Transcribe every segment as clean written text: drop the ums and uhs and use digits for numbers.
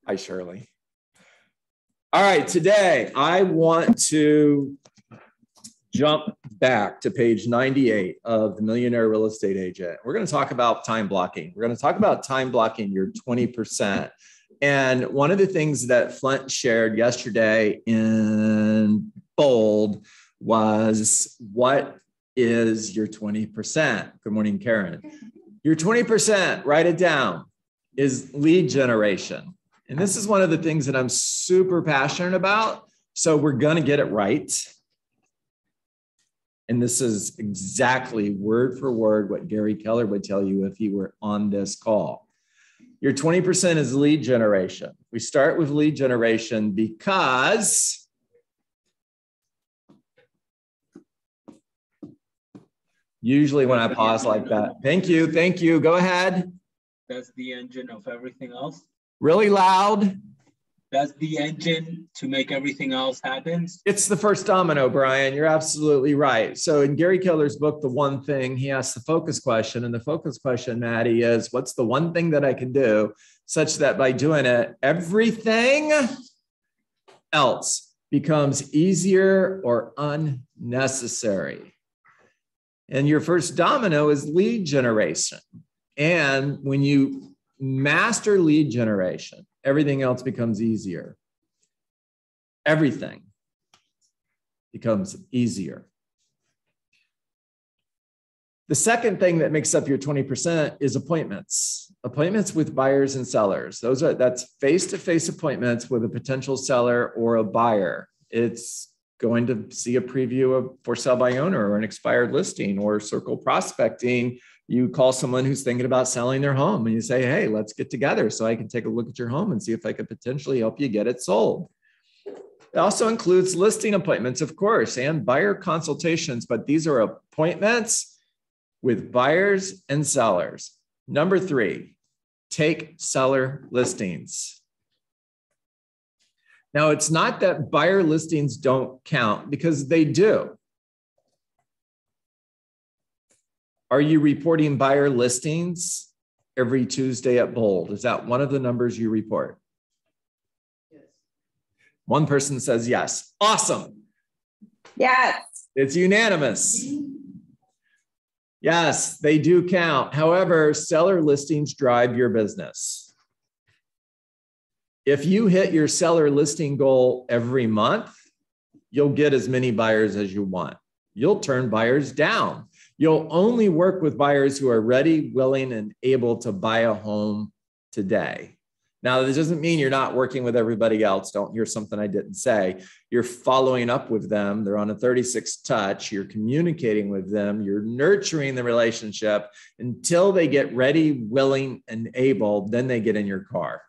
Hi, Shirley. All right, today I want to jump back to page 98 of The Millionaire Real Estate Agent. We're going to talk about time blocking. We're going to talk about time blocking your 20%. And one of the things that Flint shared yesterday in bold was, what is your 20%? Good morning, Karen. Your 20%, write it down, is lead generation. And this is one of the things that I'm super passionate about. So we're going to get it right. And this is exactly word for word what Gary Keller would tell you if he were on this call. Your 20% is lead generation. We start with lead generation because usually when I pause like that, thank you, go ahead. That's the engine of everything else. Really loud. That's the engine to make everything else happen. It's the first domino, Brian. You're absolutely right. So in Gary Keller's book, The One Thing, he asks the focus question. And the focus question, Maddie, is what's the one thing that I can do such that by doing it, everything else becomes easier or unnecessary? And your first domino is lead generation. And when you master lead generation, everything else becomes easier. Everything becomes easier. The second thing that makes up your 20% is appointments. Appointments with buyers and sellers. That's face-to-face appointments with a potential seller or a buyer. It's going to see a preview of for sale by owner or an expired listing, or circle prospecting. You call someone who's thinking about selling their home and you say, hey, let's get together so I can take a look at your home and see if I could potentially help you get it sold. It also includes listing appointments, of course, and buyer consultations, but these are appointments with buyers and sellers. Number 3, take seller listings. Now, it's not that buyer listings don't count, because they do. Are you reporting buyer listings every Tuesday at Bold? Is that one of the numbers you report? Yes. One person says yes. Awesome. Yes. It's unanimous. Yes, they do count. However, seller listings drive your business. If you hit your seller listing goal every month, you'll get as many buyers as you want. You'll turn buyers down. You'll only work with buyers who are ready, willing, and able to buy a home today. Now, this doesn't mean you're not working with everybody else. Don't hear something I didn't say. You're following up with them. They're on a 36 touch. You're communicating with them. You're nurturing the relationship until they get ready, willing, and able. Then they get in your car.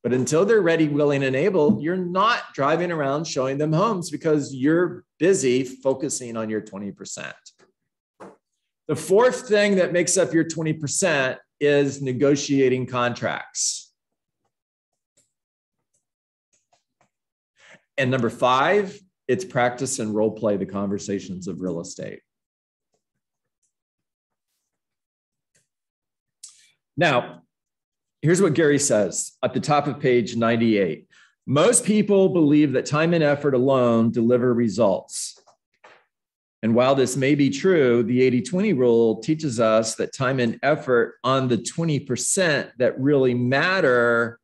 But until they're ready, willing, and able, you're not driving around showing them homes because you're busy focusing on your 20%. The fourth thing that makes up your 20% is negotiating contracts. And number 5, it's practice and role play the conversations of real estate. Now, here's what Gary says at the top of page 98. Most people believe that time and effort alone deliver results. And while this may be true, the 80-20 rule teaches us that time and effort on the 20% that really matter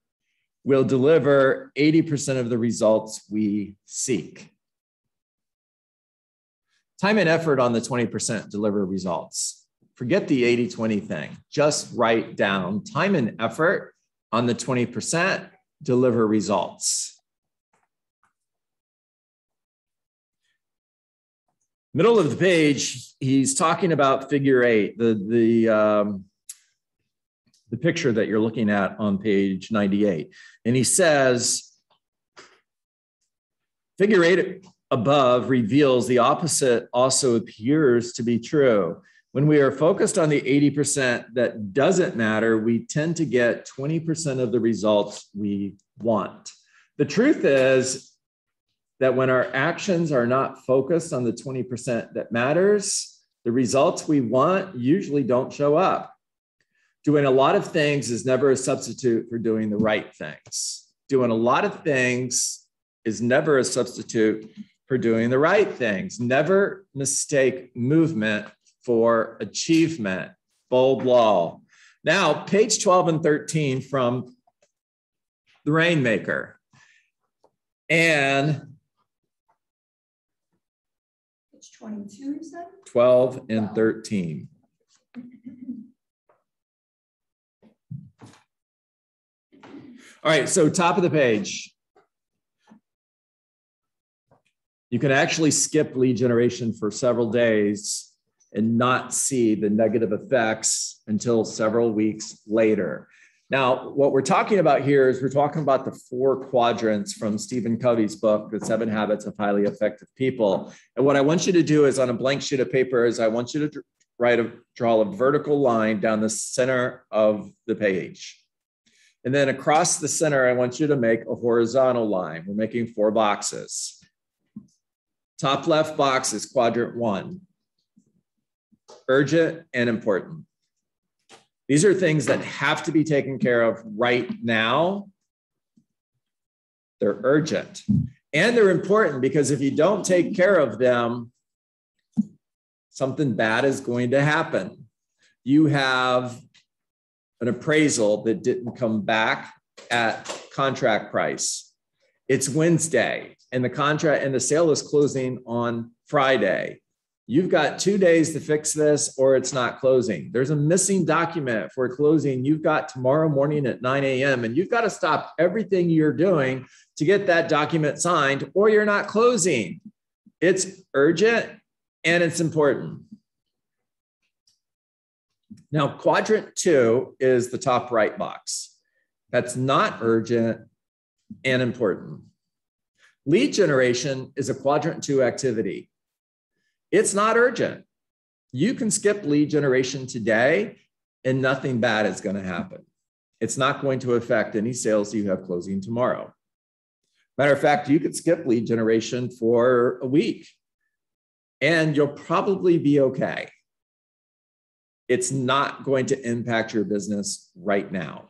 will deliver 80% of the results we seek. Time and effort on the 20% deliver results. Forget the 80-20 thing. Just write down time and effort on the 20% deliver results. Middle of the page, he's talking about figure 8, the picture that you're looking at on page 98. And he says, figure 8 above reveals the opposite also appears to be true. When we are focused on the 80% that doesn't matter, we tend to get 20% of the results we want. The truth is that when our actions are not focused on the 20% that matters, the results we want usually don't show up. Doing a lot of things is never a substitute for doing the right things. doing a lot of things is never a substitute for doing the right things. Never mistake movement for achievement. Bold law. Now, page 12 and 13 from The Rainmaker. And page 22, you said? 12 and 13. All right, so top of the page. You can actually skip lead generation for several days and not see the negative effects until several weeks later. Now, what we're talking about here is we're talking about the 4 quadrants from Stephen Covey's book, The 7 Habits of Highly Effective People. And what I want you to do is on a blank sheet of paper is I want you to draw a vertical line down the center of the page. And then across the center, I want you to make a horizontal line. We're making 4 boxes. Top left box is quadrant 1. Urgent and important. These are things that have to be taken care of right now. They're urgent and they're important because if you don't take care of them, something bad is going to happen. You have an appraisal that didn't come back at contract price. It's Wednesday and the sale is closing on Friday. You've got 2 days to fix this or it's not closing. There's a missing document for closing. You've got tomorrow morning at 9 a.m. and you've got to stop everything you're doing to get that document signed or you're not closing. It's urgent and it's important. Now, quadrant 2 is the top right box. That's not urgent and important. Lead generation is a quadrant 2 activity. It's not urgent. You can skip lead generation today and nothing bad is going to happen. It's not going to affect any sales you have closing tomorrow. Matter of fact, you could skip lead generation for a week and you'll probably be okay. It's not going to impact your business right now.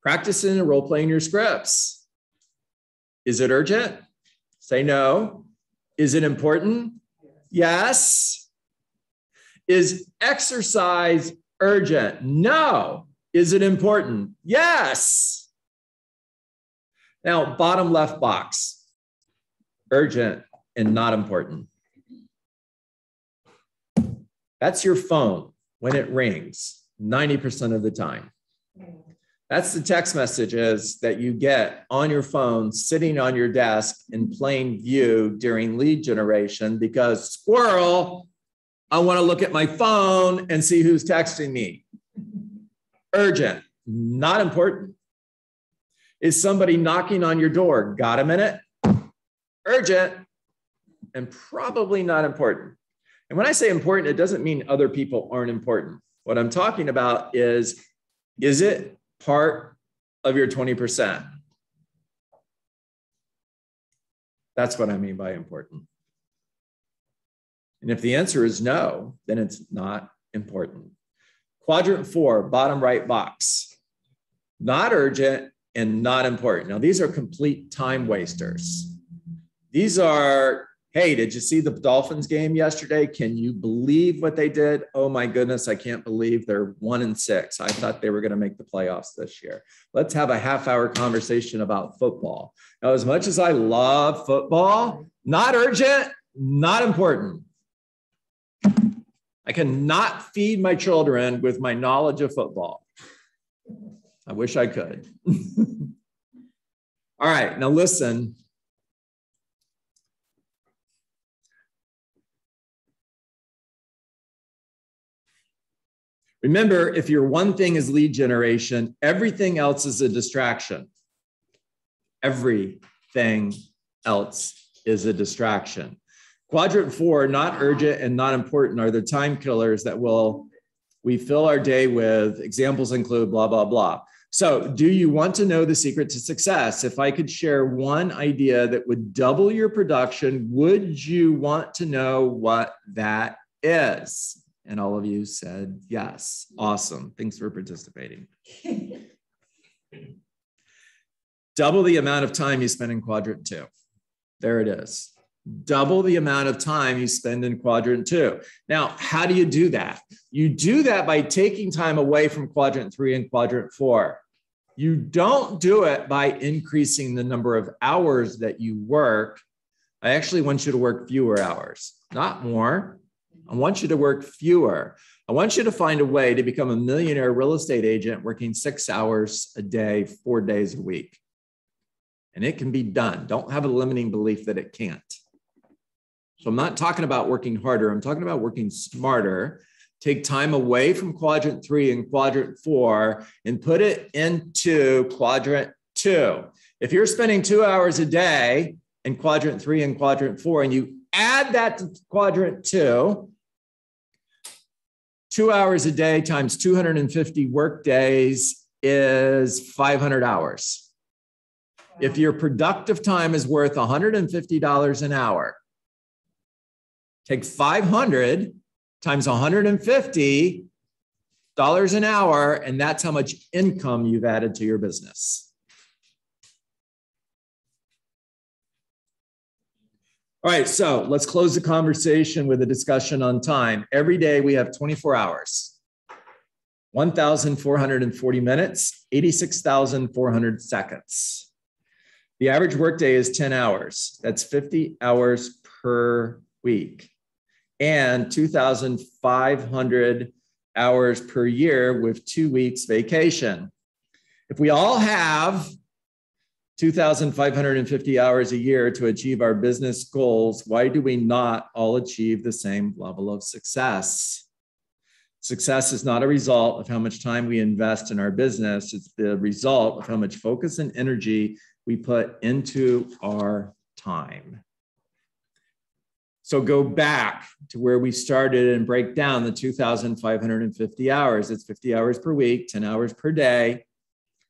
Practicing and role-playing your scripts. Is it urgent? Say no. Is it important? Yes. Is exercise urgent? No. Is it important? Yes. Now, bottom left box, urgent and not important. That's your phone when it rings 90% of the time. That's the text messages that you get on your phone, sitting on your desk in plain view during lead generation because squirrel, I want to look at my phone and see who's texting me. Urgent, not important. Is somebody knocking on your door? Got a minute? Urgent and probably not important. And when I say important, it doesn't mean other people aren't important. What I'm talking about is it part of your 20%? That's what I mean by important. And if the answer is no, then it's not important. Quadrant 4, bottom right box. Not urgent and not important. Now, these are complete time wasters. These are, hey, did you see the Dolphins game yesterday? Can you believe what they did? Oh my goodness, I can't believe they're 1-6. I thought they were going to make the playoffs this year. Let's have a half-hour conversation about football. Now, as much as I love football, not urgent, not important. I cannot feed my children with my knowledge of football. I wish I could. All right, now listen. Remember, if your one thing is lead generation, everything else is a distraction. Everything else is a distraction. Quadrant 4, not urgent and not important, are the time killers that we fill our day with. Examples include blah, blah, blah. So do you want to know the secret to success? If I could share one idea that would double your production, would you want to know what that is? And all of you said yes. Awesome. Thanks for participating. double the amount of time you spend in quadrant 2. There it is. Double the amount of time you spend in quadrant 2. Now, how do you do that? You do that by taking time away from quadrant 3 and quadrant 4. You don't do it by increasing the number of hours that you work. I actually want you to work fewer hours, not more. I want you to work fewer. I want you to find a way to become a millionaire real estate agent working 6 hours a day, 4 days a week. And it can be done. Don't have a limiting belief that it can't. So I'm not talking about working harder. I'm talking about working smarter. Take time away from quadrant 3 and quadrant 4 and put it into quadrant 2. If you're spending 2 hours a day in quadrant 3 and quadrant 4, and you add that to quadrant 2, 2 hours a day times 250 work days is 500 hours. If your productive time is worth $150 an hour, take 500 times $150 an hour, and that's how much income you've added to your business. All right, so let's close the conversation with a discussion on time. Every day we have 24 hours, 1,440 minutes, 86,400 seconds. The average workday is 10 hours. That's 50 hours per week. And 2,500 hours per year with 2 weeks vacation. If we all have 2,550 hours a year to achieve our business goals, why do we not all achieve the same level of success? Success is not a result of how much time we invest in our business. It's the result of how much focus and energy we put into our time. So go back to where we started and break down the 2,550 hours. It's 50 hours per week, 10 hours per day,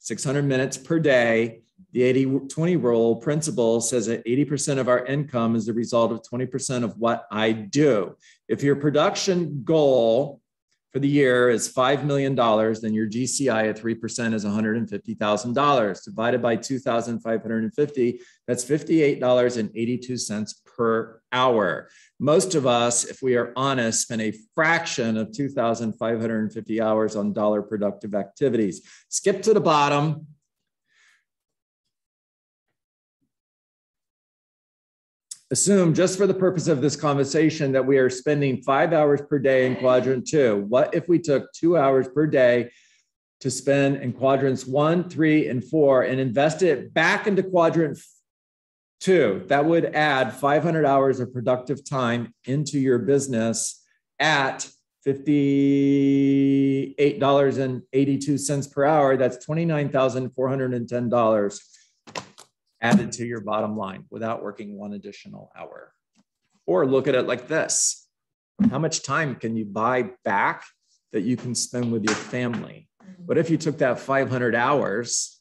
600 minutes per day. The 80-20 rule principle says that 80% of our income is the result of 20% of what I do. If your production goal for the year is $5 million, then your GCI at 3% is $150,000. Divided by 2,550, that's $58.82 per hour. Most of us, if we are honest, spend a fraction of 2,550 hours on dollar productive activities. Skip to the bottom. Assume, just for the purpose of this conversation, that we are spending 5 hours per day in quadrant 2. What if we took 2 hours per day to spend in quadrants 1, 3, and 4 and invested it back into quadrant 2? That would add 500 hours of productive time into your business at $58.82 per hour. That's $29,410 added to your bottom line without working one additional hour. Or look at it like this. How much time can you buy back that you can spend with your family? What if you took that 500 hours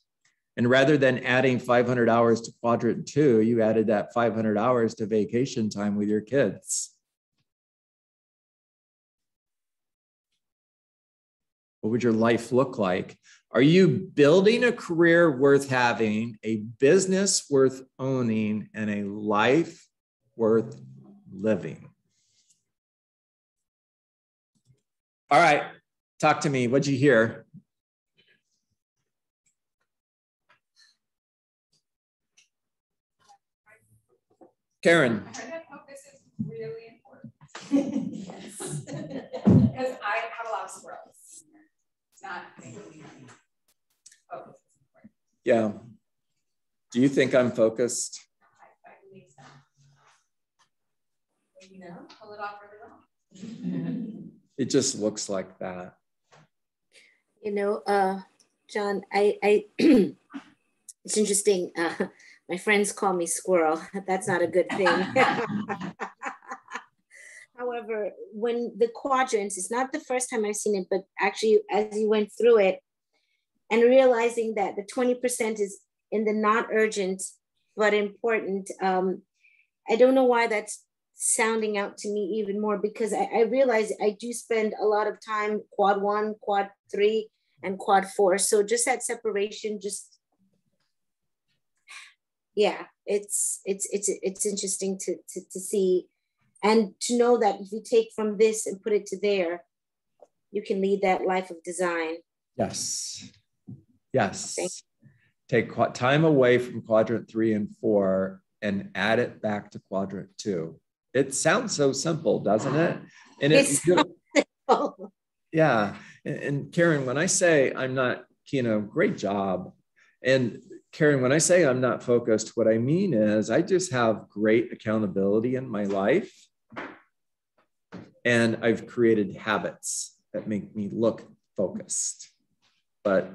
and rather than adding 500 hours to quadrant 2, you added that 500 hours to vacation time with your kids? What would your life look like? Are you building a career worth having, a business worth owning, and a life worth living? All right, talk to me. What'd you hear? Karen. I hope this is really important. Because I have a lot of squirrels. It's not making me focus. Yeah. Do you think I'm focused? I believe so. You know, pull it off really well. It just looks like that. You know, John, I it's interesting. My friends call me squirrel. That's not a good thing. However, when the quadrants, it's not the first time I've seen it, but actually as you went through it and realizing that the 20% is in the not urgent, but important. I don't know why that's sounding out to me even more, because I realize I do spend a lot of time quad 1, quad 3, and quad 4. So just that separation, just yeah, it's interesting to see, and to know that if you take from this and put it to there, you can lead that life of design. Yes. Yes. Take time away from quadrant 3 and 4 and add it back to quadrant 2. It sounds so simple, doesn't it? And It's so simple. Yeah. And Karen, when I say I'm not, great job. And Karen, when I say I'm not focused, what I mean is I just have great accountability in my life. And I've created habits that make me look focused. But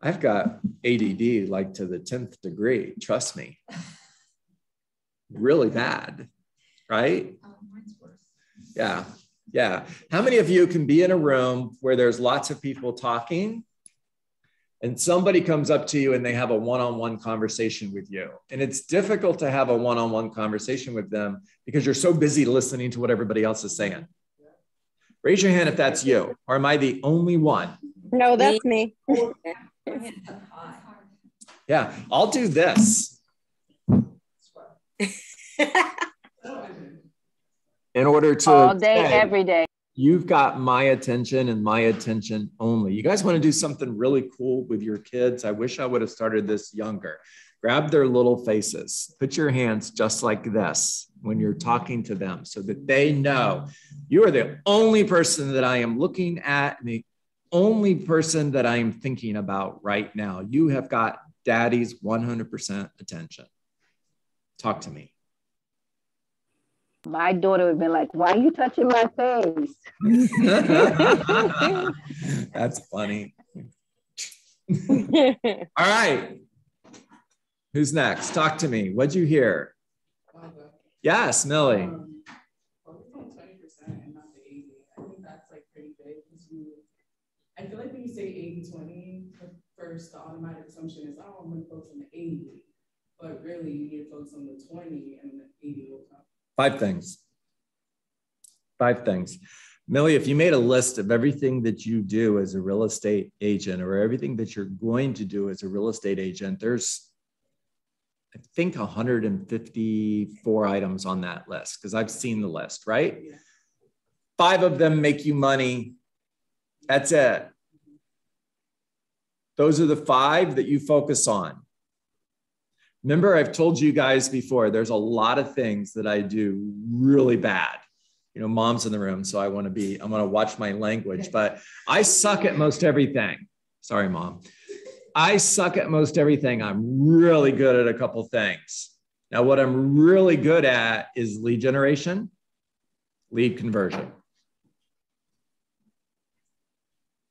I've got ADD like to the 10th degree, trust me. Really bad, right? Mine's worse. Yeah. Yeah. How many of you can be in a room where there's lots of people talking and somebody comes up to you and they have a one-on-one conversation with you? And it's difficult to have a one-on-one conversation with them because you're so busy listening to what everybody else is saying. Raise your hand if that's you, or am I the only one? No, that's me. Yeah, I'll do this. In order to all day, say, every day. You've got my attention and my attention only. You guys want to do something really cool with your kids? I wish I would have started this younger. Grab their little faces. Put your hands just like this when you're talking to them so that they know you are the only person that I am looking at and the only person that I am thinking about right now. You have got daddy's 100% attention. Talk to me. My daughter would be like, why are you touching my face? That's funny. All right. Who's next? Talk to me. What'd you hear? Yes, Millie. Focus on 20% and not the 80. I think that's like pretty big. I feel like when you say 80-20, the automatic assumption is, oh, I'm going to focus on the 80. But really, you need to focus on the 20 and the 80 will come. 5 things. 5 things. Millie, if you made a list of everything that you do as a real estate agent or everything that you're going to do as a real estate agent, there's, I think, 154 items on that list because I've seen the list, right? Yeah. 5 of them make you money. That's it. Those are the 5 that you focus on. Remember, I've told you guys before, there's a lot of things that I do really bad. You know, mom's in the room, so I'm going to watch my language, but I suck at most everything. Sorry, Mom. I suck at most everything. I'm really good at a couple things. Now, what I'm really good at is lead generation, lead conversion.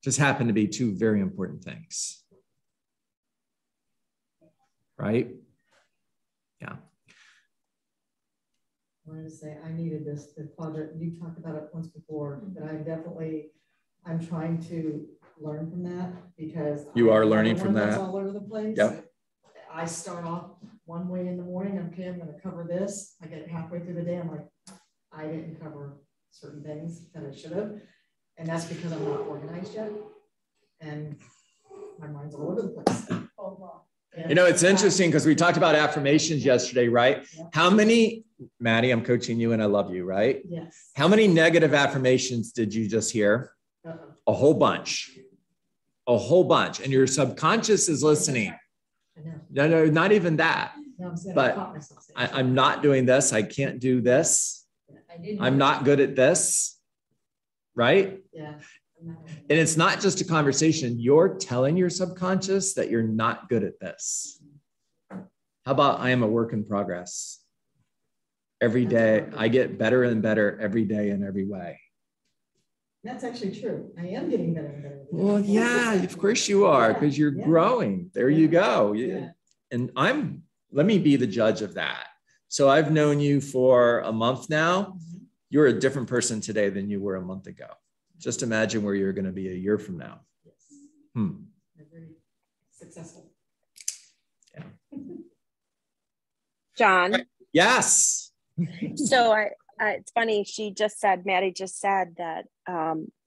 Just happen to be 2 very important things. Right? Yeah. I wanted to say I needed the quadrant. You talked about it once before, but I'm trying to learn from that because you are learning from that. All over the place. Yep. I start off one way in the morning. Okay, I'm going to cover this. I get halfway through the day. I'm like, I didn't cover certain things that I should have, and that's because I'm not organized yet, and my mind's all over the place. Oh, wow. You know, it's interesting because we talked about affirmations yesterday, right? Yeah. How many, Maddie, I'm coaching you and I love you, right? Yes. How many negative affirmations did you just hear? A whole bunch. A whole bunch. And your subconscious is listening. No, not even that. No, but I'm not doing this. I can't do this. I'm not good at this. Right? Yeah. And it's not just a conversation. You're telling your subconscious that you're not good at this. How about I am a work in progress? Every day, I get better and better every day in every way. That's actually true. I am getting better and better. Well, yeah, of course you are, because you're growing. There you go. Yeah. And let me be the judge of that. So I've known you for a month now. You're a different person today than you were a month ago. Just imagine where you're going to be a year from now. Yes. Very successful. Yeah. John. Yes. So it's funny. Maddie just said that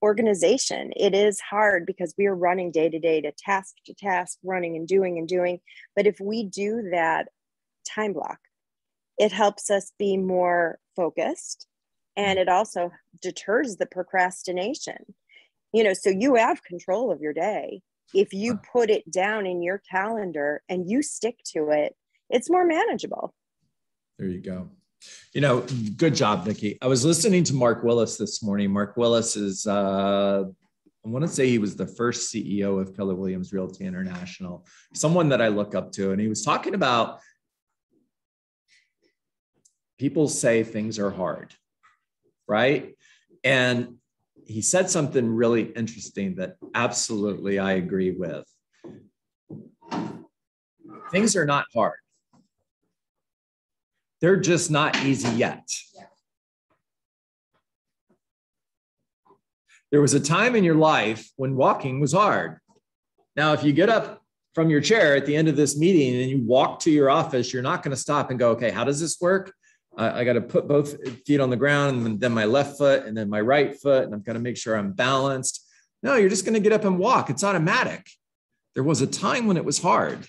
organization, it is hard because we are running day to day to task, running and doing. But if we do that time block. It helps us be more focused, and it also deters the procrastination. You know, so you have control of your day. If you put it down in your calendar and you stick to it, it's more manageable. There you go. You know, good job, Nikki. I was listening to Mark Willis this morning. Mark Willis is, I want to say he was the first CEO of Keller Williams Realty International, someone that I look up to. And he was talking about people say things are hard, right? And he said something really interesting that absolutely I agree with. Things are not hard. They're just not easy yet. Yeah. There was a time in your life when walking was hard. Now, if you get up from your chair at the end of this meeting and you walk to your office, you're not going to stop and go, okay, how does this work? I got to put both feet on the ground and then my left foot and then my right foot. And I've got to make sure I'm balanced. No, you're just going to get up and walk. It's automatic. There was a time when it was hard.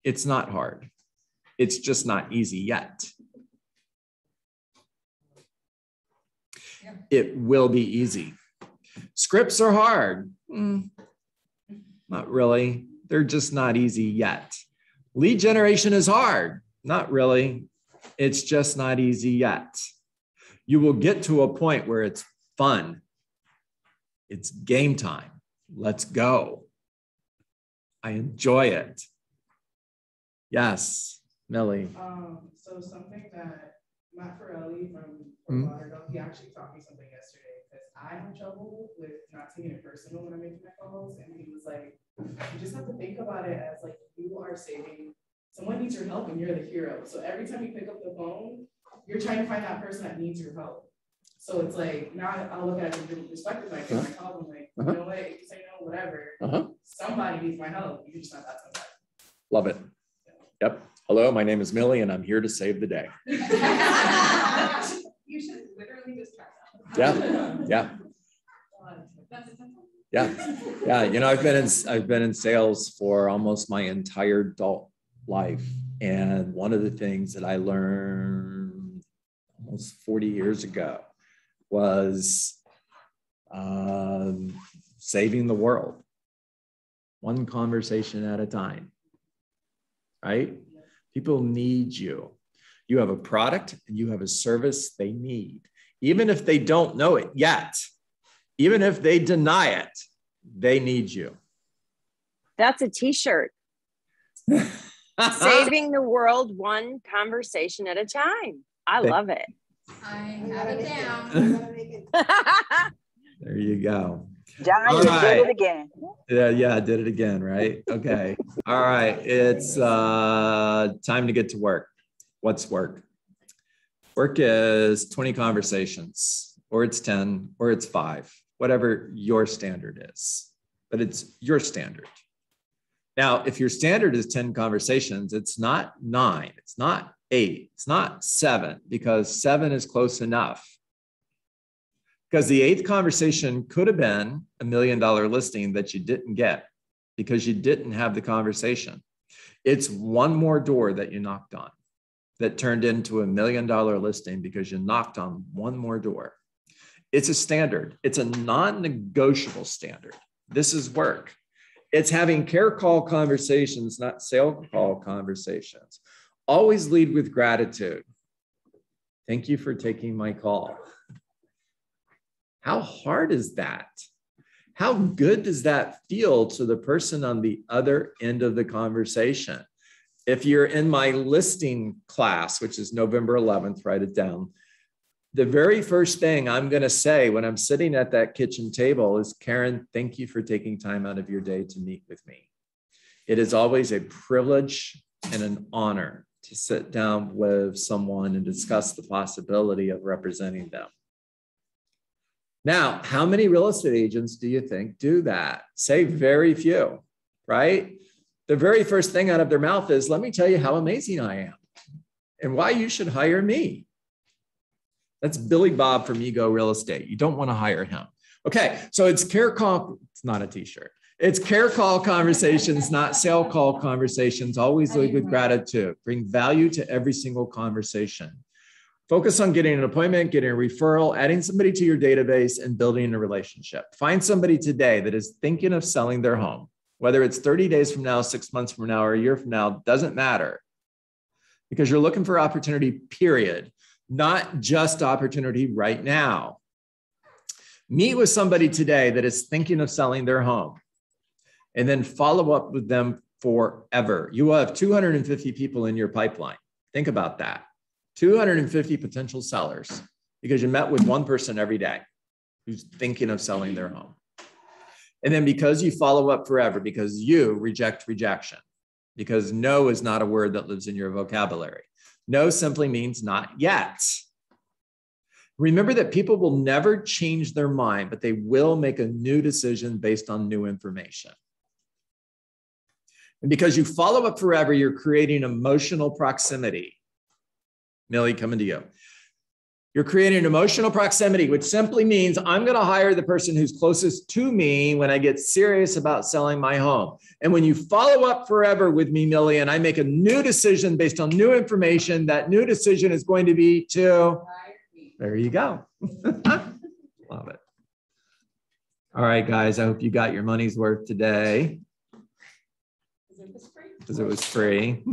It's not hard. It's just not easy yet. Yeah. It will be easy. Scripts are hard. Not really. They're just not easy yet. Lead generation is hard. Not really. It's just not easy yet. You will get to a point where it's fun. It's game time. Let's go. I enjoy it. Yes, Millie. So something that Matt Farrelly from Fort Lauderdale, he actually taught me something yesterday because I have trouble with not taking it personal when I'm making my calls. And he was like, you just have to think about it as like you are saving, someone needs your help and you're the hero. So every time you pick up the phone, you're trying to find that person that needs your help. So it's like, now I'll look at it from a different perspective. I get my call, I'm like, you know what, if you say no, whatever, somebody needs my help. You're just not that somebody. Love it. Yep. Hello, my name is Millie and I'm here to save the day. You should literally just try that. Yeah. Yeah. You know, I've been in sales for almost my entire adult life. And one of the things that I learned almost 40 years ago was saving the world, one conversation at a time, right? People need you. You have a product and you have a service they need. Even if they don't know it yet, even if they deny it, they need you. That's a t-shirt. Saving the world one conversation at a time. I love it. I have it down. There you go. John just did it again. Yeah, I did it again, right? Okay. All right. It's time to get to work. What's work? Work is 20 conversations, or it's 10, or it's 5, whatever your standard is. But it's your standard. Now, if your standard is 10 conversations, it's not 9, it's not 8, it's not 7, because 7 is close enough. Because the 8th conversation could have been $1 million listing that you didn't get because you didn't have the conversation. It's one more door that you knocked on that turned into $1 million listing because you knocked on one more door. It's a standard. It's a non-negotiable standard. This is work. It's having care call conversations, not sale call conversations. Always lead with gratitude. Thank you for taking my call. How hard is that? How good does that feel to the person on the other end of the conversation? If you're in my listing class, which is November 11th, write it down. The very first thing I'm going to say when I'm sitting at that kitchen table is, Karen, thank you for taking time out of your day to meet with me. It is always a privilege and an honor to sit down with someone and discuss the possibility of representing them. Now, how many real estate agents do you think do that? Say very few, right? The very first thing out of their mouth is, let me tell you how amazing I am and why you should hire me. That's Billy Bob from Ego Real Estate. You don't want to hire him. Okay, so it's care call. It's not a t-shirt. It's care call conversations, not sale call conversations. Always lead with gratitude. Bring value to every single conversation. Focus on getting an appointment, getting a referral, adding somebody to your database, and building a relationship. Find somebody today that is thinking of selling their home. Whether it's 30 days from now, 6 months from now, or a year from now, doesn't matter. Because you're looking for opportunity, period. Not just opportunity right now. Meet with somebody today that is thinking of selling their home. And then follow up with them forever. You will have 250 people in your pipeline. Think about that. 250 potential sellers because you met with one person every day who's thinking of selling their home. And then because you follow up forever, because you reject rejection, because no is not a word that lives in your vocabulary. No simply means not yet. Remember that people will never change their mind, but they will make a new decision based on new information. And because you follow up forever, you're creating emotional proximity. Millie, coming to you. You're creating emotional proximity, which simply means I'm going to hire the person who's closest to me when I get serious about selling my home. And when you follow up forever with me, Millie, and I make a new decision based on new information, that new decision is going to be to, there you go. Love it. All right, guys, I hope you got your money's worth today. Because it was free.